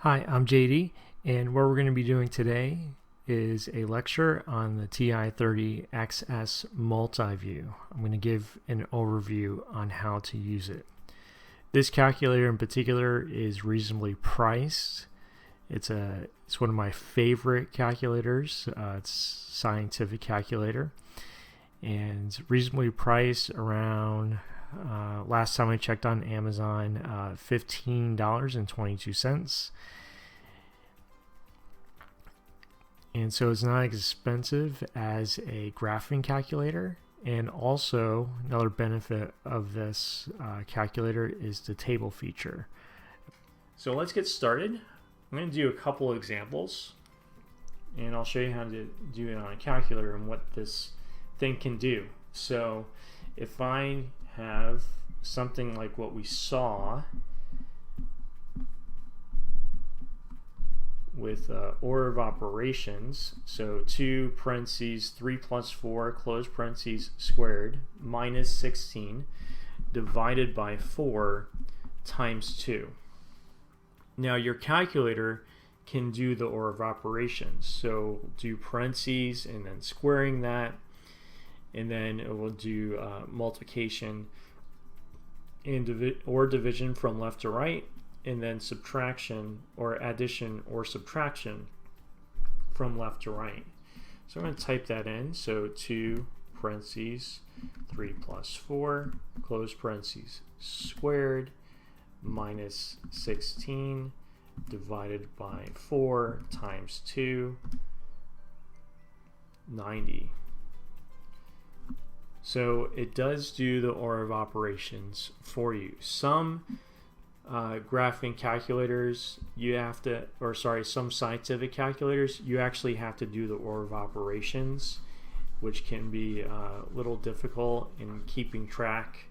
Hi, I'm JD, and what we're going to be doing today is a lecture on the TI-30XS multiview. I'm going to give an overview on how to use it. This calculator in particular is reasonably priced. It's one of my favorite calculators. It's a scientific calculator, and reasonably priced around, last time I checked on Amazon, $15.22. And so it's not as expensive as a graphing calculator. And also another benefit of this calculator is the table feature. So let's get started. I'm going to do a couple of examples, and I'll show you how to do it on a calculator and what this thing can do. So if I have something like what we saw with order of operations, so 2 parentheses 3 plus 4 close parentheses squared minus 16 divided by 4 times 2. Now your calculator can do the order of operations, so do parentheses and then squaring that, and then it will do multiplication and division from left to right, and then subtraction or addition or subtraction from left to right. So I'm going to type that in. So 2 parentheses 3 plus 4 close parentheses squared minus 16 divided by 4 times 2, 90. So it does do the order of operations for you. Some graphing calculators some scientific calculators, you actually have to do the order of operations, which can be a little difficult in keeping track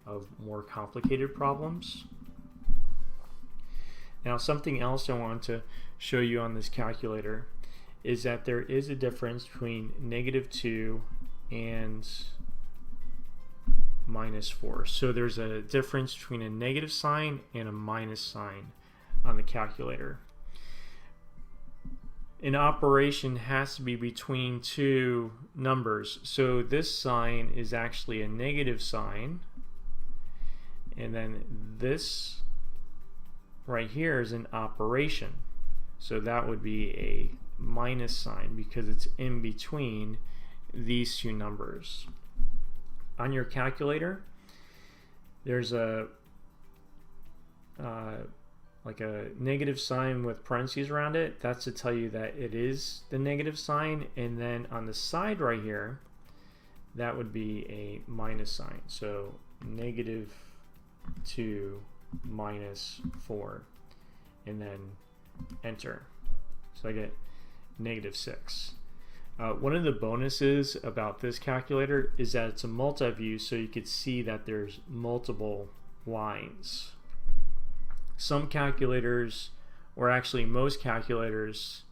of more complicated problems. Now, something else I want to show you on this calculator is that there is a difference between -2 and -4. So there's a difference between a negative sign and a minus sign on the calculator. An operation has to be between two numbers. So this sign is actually a negative sign, and then this right here is an operation. So that would be a minus sign because it's in between these two numbers. On your calculator, there's a like a negative sign with parentheses around it. That's to tell you that it is the negative sign, and then on the side right here, that would be a minus sign. So -2 minus 4, and then enter. So I get -6. One of the bonuses about this calculator is that it's a multi-view, so you could see that there's multiple lines. Some calculators, or actually most calculators,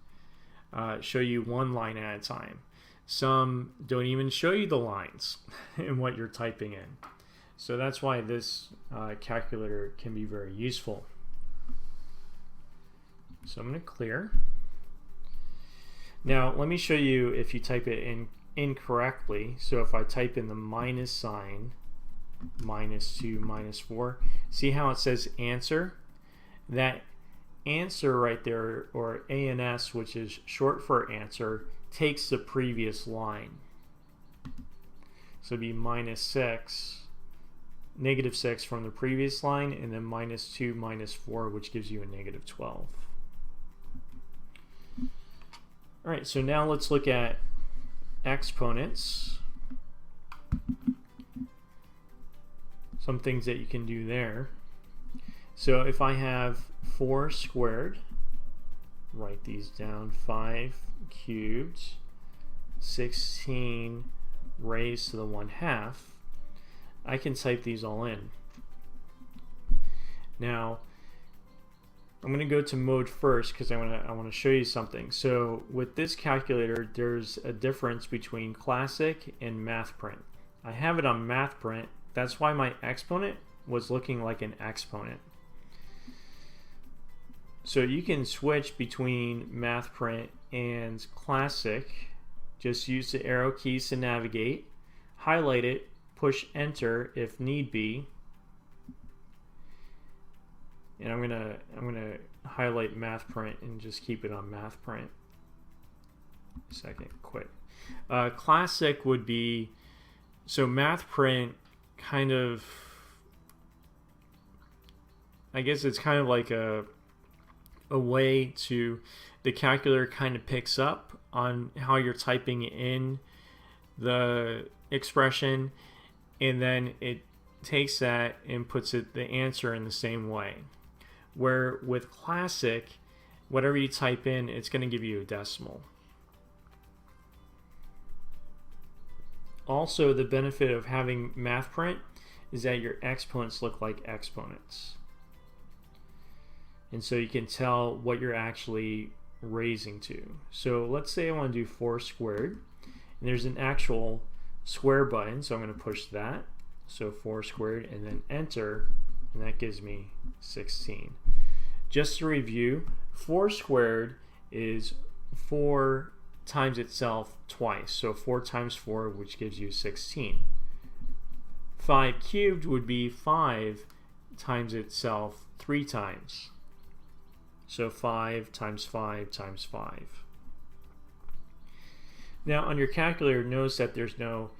show you one line at a time. Some don't even show you the lines in what you're typing in. So that's why this calculator can be very useful. So I'm going to clear. Now let me show you if you type it in incorrectly. So if I type in the minus sign, -2, -4, see how it says answer? That answer right there, or ANS, which is short for answer, takes the previous line. So it'd be -6, -6 from the previous line, and then -2, -4, which gives you a -12. Alright, so now let's look at exponents. Some things that you can do there. So if I have 4 squared, write these down, 5 cubed, 16 raised to the 1/2, I can type these all in. Now, I'm going to go to mode first because I want to show you something. So with this calculator, there's a difference between classic and math print. I have it on math print. That's why my exponent was looking like an exponent. So you can switch between Math Print and Classic. Just use the arrow keys to navigate, highlight it, push enter if need be. And I'm gonna highlight Math Print and just keep it on Math Print. Second, quit. Classic would be, so Math Print kind of, I guess it's kind of like a way to, the calculator kind of picks up on how you're typing in the expression, and then it takes that and puts the answer in the same way. Where with Classic, whatever you type in, it's going to give you a decimal. Also, the benefit of having Math Print is that your exponents look like exponents. And so you can tell what you're actually raising to. So let's say I want to do 4 squared, and there's an actual square button, so I'm going to push that. So 4 squared and then enter, and that gives me 16. Just to review, 4 squared is 4 times itself twice, so 4 times 4, which gives you 16. 5 cubed would be 5 times itself 3 times. So 5 times 5 times 5. Now on your calculator, notice that there's no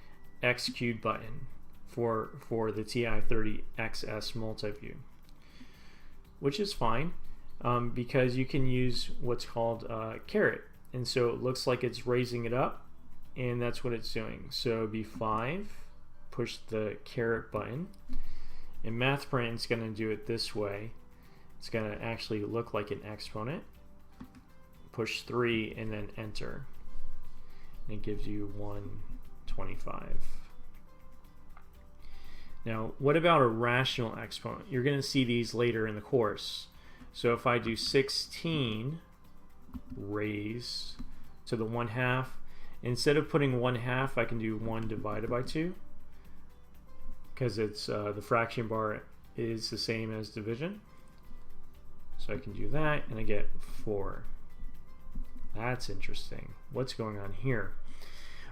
X cubed button for the TI-30XS multiview, which is fine because you can use what's called caret. And so it looks like it's raising it up, and that's what it's doing. So it'd be 5, push the caret button, and Math Print is going to do it this way. It's going to actually look like an exponent. Push 3 and then enter. And it gives you 125. Now, what about a rational exponent? You're going to see these later in the course. So if I do 16 raised to the 1/2, instead of putting 1/2, I can do 1 divided by 2, because it's the fraction bar is the same as division. So I can do that, and I get 4. That's interesting. What's going on here?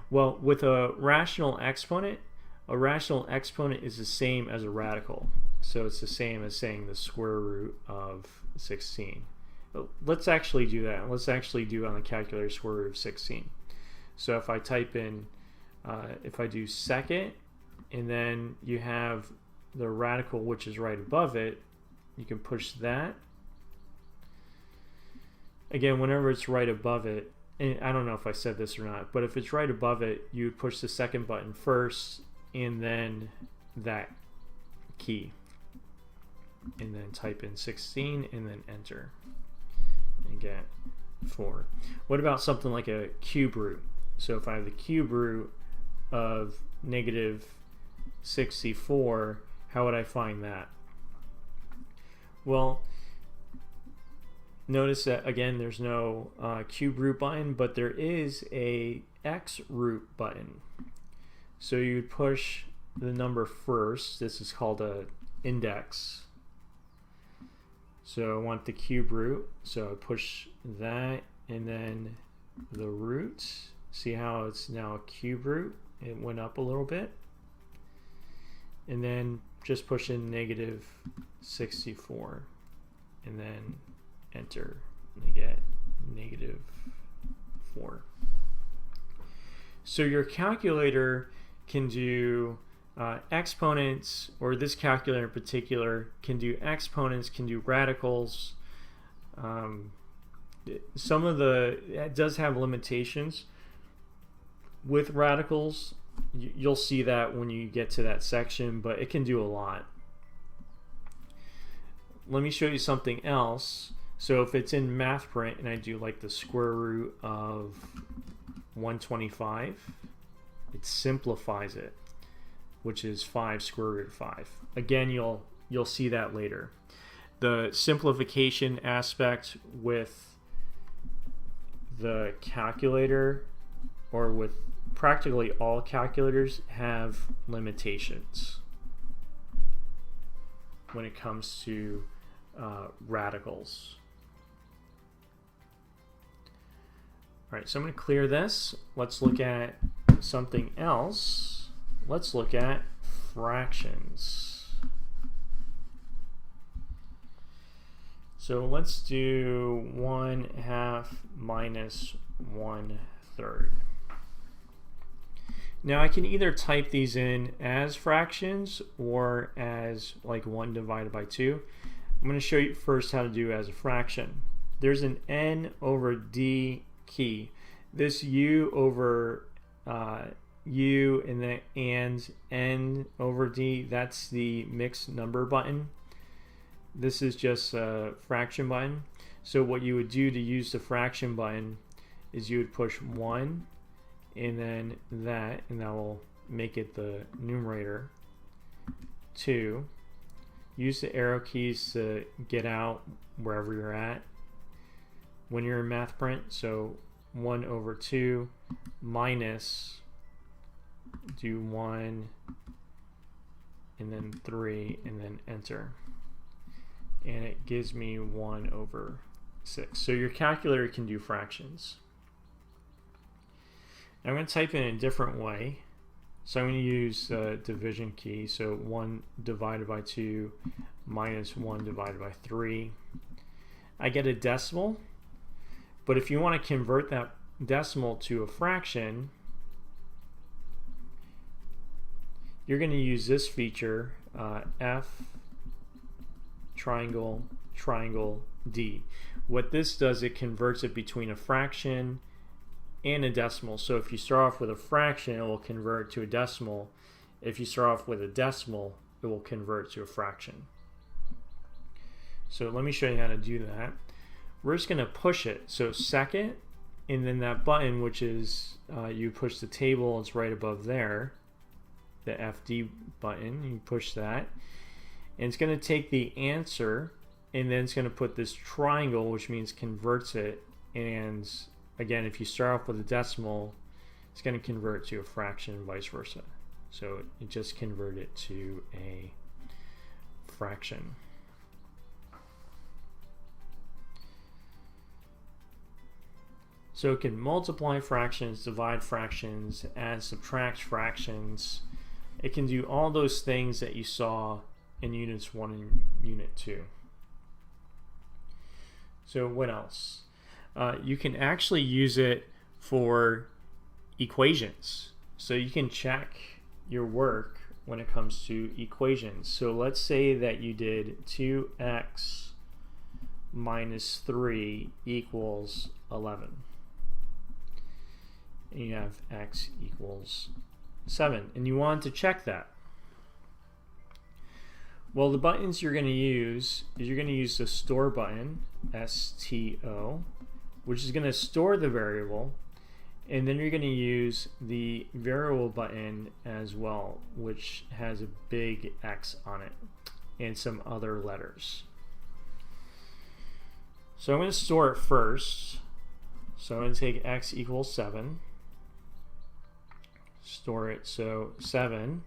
Well, with a rational exponent is the same as a radical. So it's the same as saying the square root of 16. Let's actually do that. Let's actually do on the calculator square root of 16. So if I type in, if I do second, and then you have the radical which is right above it, you can push that. Again, whenever it's right above it, and I don't know if I said this or not, but if it's right above it, you would push the second button first, and then that key, and then type in 16, and then enter, and get 4. What about something like a cube root? So if I have the cube root of -64, how would I find that? Well, notice that again there's no cube root button, but there is a X root button. So you push the number first. This is called a index. So I want the cube root, so I push that, and then the root. See how it's now a cube root? It went up a little bit. And then just push in -64, and then enter, and you get -4. So your calculator can do exponents, or this calculator in particular can do exponents, can do radicals. Some of it does have limitations with radicals. You'll see that when you get to that section, but it can do a lot. Let me show you something else. So if it's in Math Print and I do like the square root of 125, it simplifies it, which is 5 square root of 5. Again, you'll see that later. The simplification aspect with the calculator, or with practically all calculators, have limitations when it comes to radicals. All right, so I'm going to clear this. Let's look at something else. Let's look at fractions. So let's do 1/2 minus 1/3. Now I can either type these in as fractions or as like 1 divided by 2. I'm going to show you first how to do as a fraction. There's an n over d key. This u over u and then n over d, that's the mixed number button. This is just a fraction button. So what you would do to use the fraction button is you would push 1 and then that, and that will make it the numerator. 2. Use the arrow keys to get out wherever you're at when you're in math print. So 1 over 2 minus, do 1 and then 3 and then enter. And it gives me 1 over 6. So your calculator can do fractions. Now I'm going to type in a different way. So I'm going to use the division key. So 1 divided by 2 minus 1 divided by 3. I get a decimal. But if you want to convert that decimal to a fraction, you're going to use this feature, F triangle, triangle, D. What this does, it converts it between a fraction and a decimal. So if you start off with a fraction, it will convert to a decimal. If you start off with a decimal, it will convert to a fraction. So let me show you how to do that. We're just going to push it. So second, and then that button, which is you push the table, it's right above there, the FD button, you push that. And it's going to take the answer and then it's going to put this triangle, which means converts it. And again, if you start off with a decimal, it's going to convert to a fraction and vice versa. So it just converted it to a fraction. So it can multiply fractions, divide fractions, add, subtract fractions. It can do all those things that you saw in Units 1 and Unit 2. So what else? You can actually use it for equations. So you can check your work when it comes to equations. So let's say that you did 2x minus 3 equals 11. And you have x equals 7. And you want to check that. Well, the buttons you're going to use is you're going to use the store button, STO, which is going to store the variable, and then you're going to use the variable button as well, which has a big X on it and some other letters. So I'm going to store it first. So I'm going to take x equals 7, store it, so 7,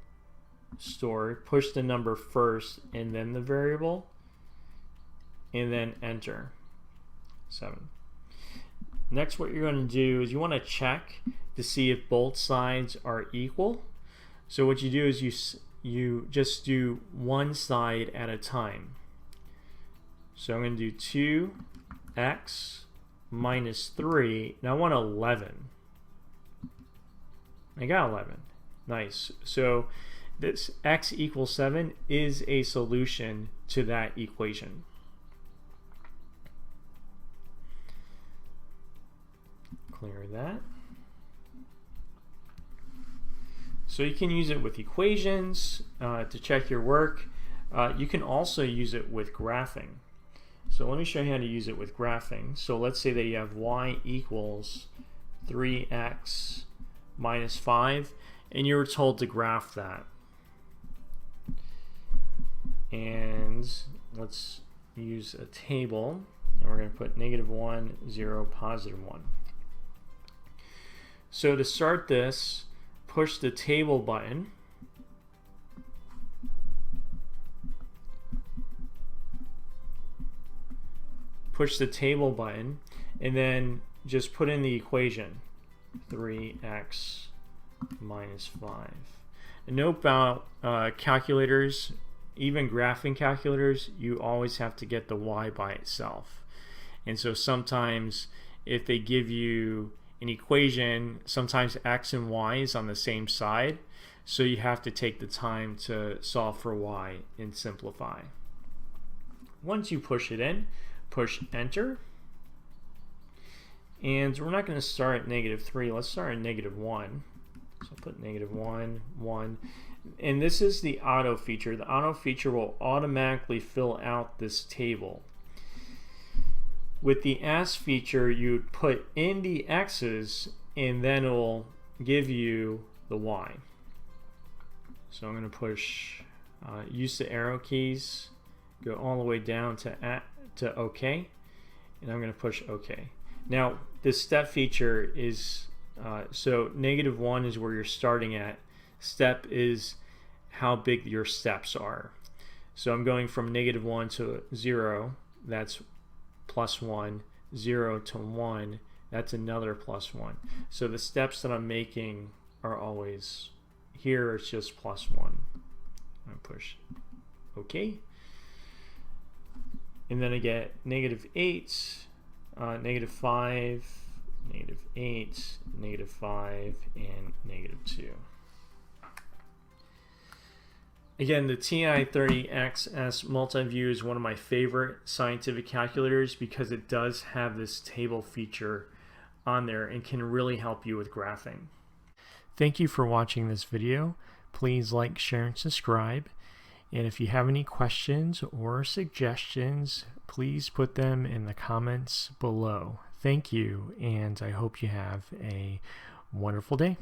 store, push the number first and then the variable, and then enter 7. Next, what you're going to do is you want to check to see if both sides are equal. So what you do is you just do one side at a time. So I'm going to do 2x minus 3. Now I want 11. I got 11. Nice. So this x equals 7 is a solution to that equation. Clear that. So you can use it with equations to check your work. You can also use it with graphing. So let me show you how to use it with graphing. So let's say that you have y equals 3x minus 5, and you were told to graph that. And let's use a table, and we're going to put -1, 0, +1. So to start this, push the table button. Push the table button, and then just put in the equation 3x minus 5. And note about calculators, even graphing calculators, you always have to get the y by itself. And so sometimes if they give you an equation, sometimes x and y is on the same side, so you have to take the time to solve for y and simplify. Once you push it in, push enter. And we're not going to start at -3, let's start at -1. So I'll put -1, 1. And this is the auto feature. The auto feature will automatically fill out this table. With the as feature, you'd put in the x's and then it will give you the y. So I'm going to push, use the arrow keys, go all the way down to OK, and I'm going to push OK. Now, this step feature is, so -1 is where you're starting at. Step is how big your steps are. So I'm going from -1 to 0, that's +1, 0 to 1, that's another +1. So the steps that I'm making are always, here it's just +1. I push OK. And then I get -8, -5, -8, -5, and -2. Again, the TI-30XS multiview is one of my favorite scientific calculators because it does have this table feature on there and can really help you with graphing. Thank you for watching this video. Please like, share, and subscribe. And if you have any questions or suggestions, please put them in the comments below. Thank you, and I hope you have a wonderful day.